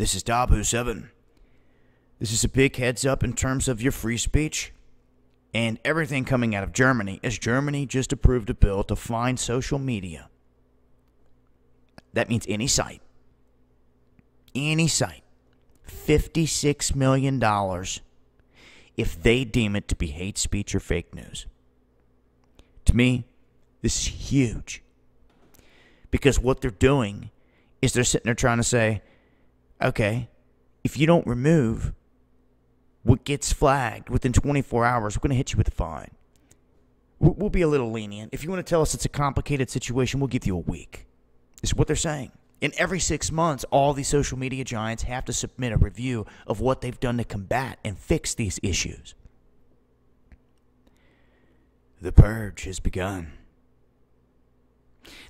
This is Dabu7. This is a big heads up in terms of your free speech and everything coming out of Germany, as Germany just approved a bill to fine social media. That means any site, $56 million if they deem it to be hate speech or fake news. To me, this is huge. Because what they're doing is they're sitting there trying to say, okay, if you don't remove what gets flagged within 24 hours, we're going to hit you with a fine. We'll be a little lenient. If you want to tell us it's a complicated situation, we'll give you a week. This is what they're saying. And every 6 months, all these social media giants have to submit a review of what they've done to combat and fix these issues. The purge has begun.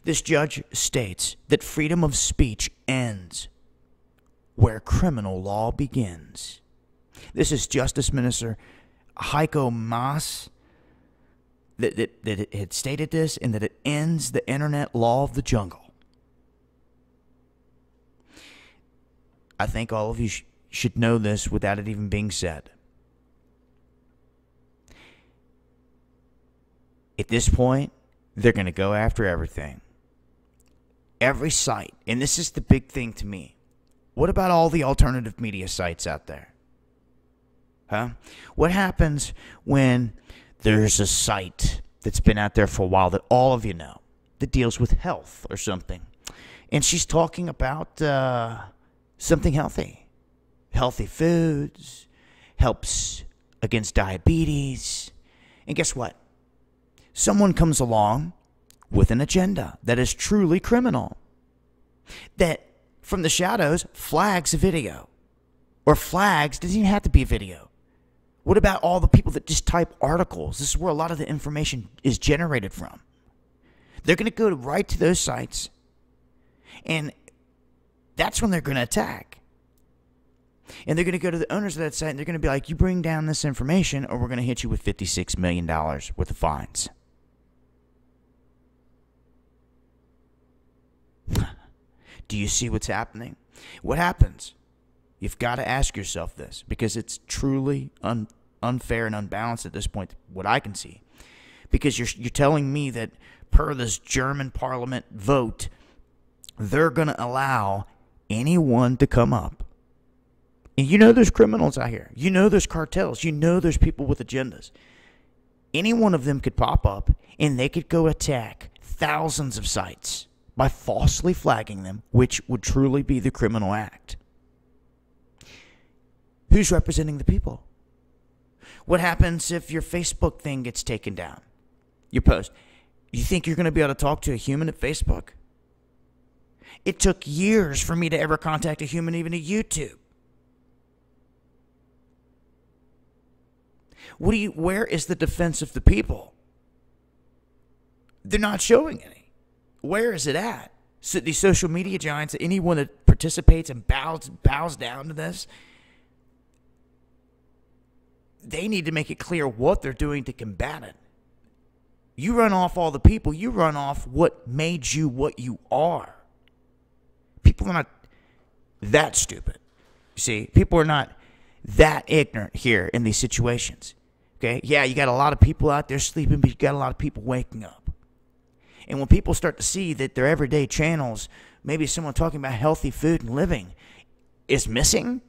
This judge states that freedom of speech ends where criminal law begins. This is Justice Minister Heiko Maas that had stated this, and that it ends the internet law of the jungle. I think all of you should know this without it even being said. At this point, they're going to go after everything. Every site. And this is the big thing to me. What about all the alternative media sites out there? Huh? What happens when there's a site that's been out there for a while that all of you know, that deals with health or something, and she's talking about something healthy. Healthy foods, helps against diabetes. And guess what? Someone comes along with an agenda that is truly criminal, that from the shadows flags a video, or flags, doesn't even have to be a video. What about all the people that just type articles? This is where a lot of the information is generated from. They're going to go right to those sites, and that's when they're going to attack. And they're going to go to the owners of that site, and they're going to be like, you bring down this information, or we're going to hit you with $56 million worth of fines. Do you see what's happening? What happens? You've got to ask yourself this, because it's truly unfair and unbalanced at this point, what I can see. Because you're telling me that per this German parliament vote, they're going to allow anyone to come up. And you know there's criminals out here. You know there's cartels. You know there's people with agendas. Any one of them could pop up, and they could go attack thousands of sites by falsely flagging them, which would truly be the criminal act. Who's representing the people? What happens if your Facebook thing gets taken down? Your post. You think you're going to be able to talk to a human at Facebook? It took years for me to ever contact a human, even at YouTube. Where is the defense of the people? They're not showing any. Where is it at? So these social media giants, anyone that participates and bows down to this, they need to make it clear what they're doing to combat it. You run off all the people. You run off what made you what you are. People are not that stupid. You see, people are not that ignorant here in these situations. Okay? Yeah, you got a lot of people out there sleeping, but you got a lot of people waking up. And when people start to see that their everyday channels, maybe someone talking about healthy food and living, is missing,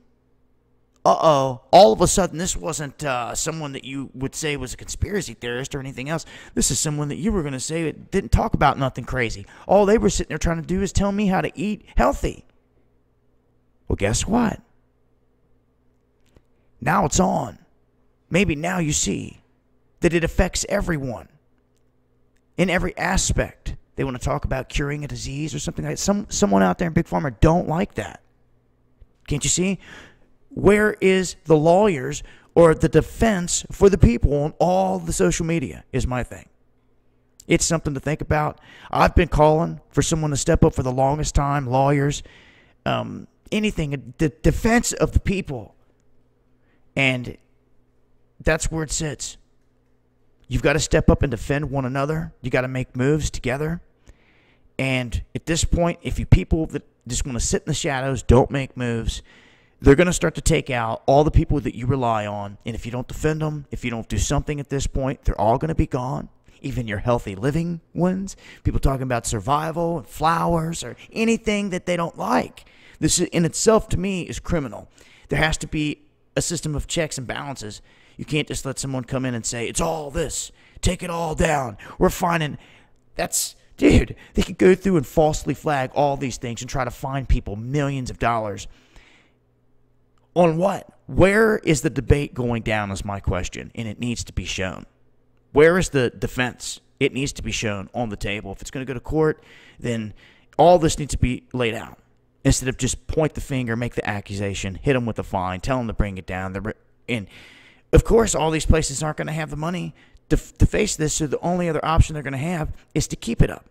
all of a sudden this wasn't someone that you would say was a conspiracy theorist or anything else. This is someone that you were going to say didn't talk about nothing crazy. All they were sitting there trying to do is tell me how to eat healthy. Well, guess what? Now it's on. Maybe now you see that it affects everyone in every aspect. They want to talk about curing a disease or something like that. Someone out there in Big Pharma don't like that. Can't you see? Where is the lawyers or the defense for the people on all the social media is my thing. It's something to think about. I've been calling for someone to step up for the longest time, lawyers, anything, the defense of the people. And that's where it sits. You've got to step up and defend one another. You got to make moves together. And at this point, if you people that just want to sit in the shadows, don't make moves. They're going to start to take out all the people that you rely on. And if you don't defend them, if you don't do something at this point, they're all going to be gone. Even your healthy living ones. People talking about survival and flowers or anything that they don't like. This in itself, to me, is criminal. There has to be a system of checks and balances. You can't just let someone come in and say, it's all this. Take it all down. We're finding... Dude, they could go through and falsely flag all these things and try to fine people millions of dollars. On what? Where is the debate going down is my question, and it needs to be shown. Where is the defense? It needs to be shown on the table. If it's going to go to court, then all this needs to be laid out. Instead of just point the finger, make the accusation, hit them with a fine, tell them to bring it down. And, of course, all these places aren't going to have the money to face this, so the only other option they're going to have is to keep it up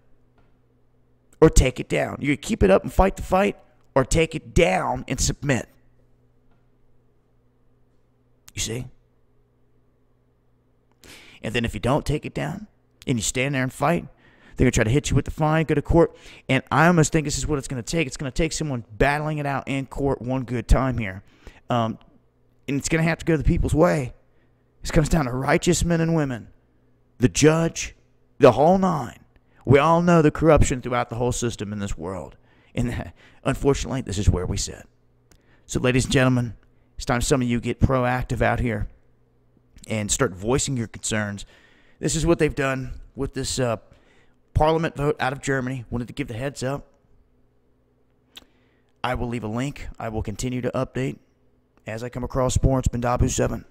or take it down. You can keep it up and fight the fight, or take it down and submit. You see? And then if you don't take it down and you stand there and fight, they're going to try to hit you with the fine, go to court. And I almost think this is what it's going to take. It's going to take someone battling it out in court one good time here. And it's going to have to go the people's way. This comes down to righteous men and women, the judge, the whole nine. We all know the corruption throughout the whole system in this world. And unfortunately, this is where we sit. So, ladies and gentlemen, it's time some of you get proactive out here and start voicing your concerns. This is what they've done with this parliament vote out of Germany. Wanted to give the heads up. I will leave a link. I will continue to update as I come across more. It's been Dabu7.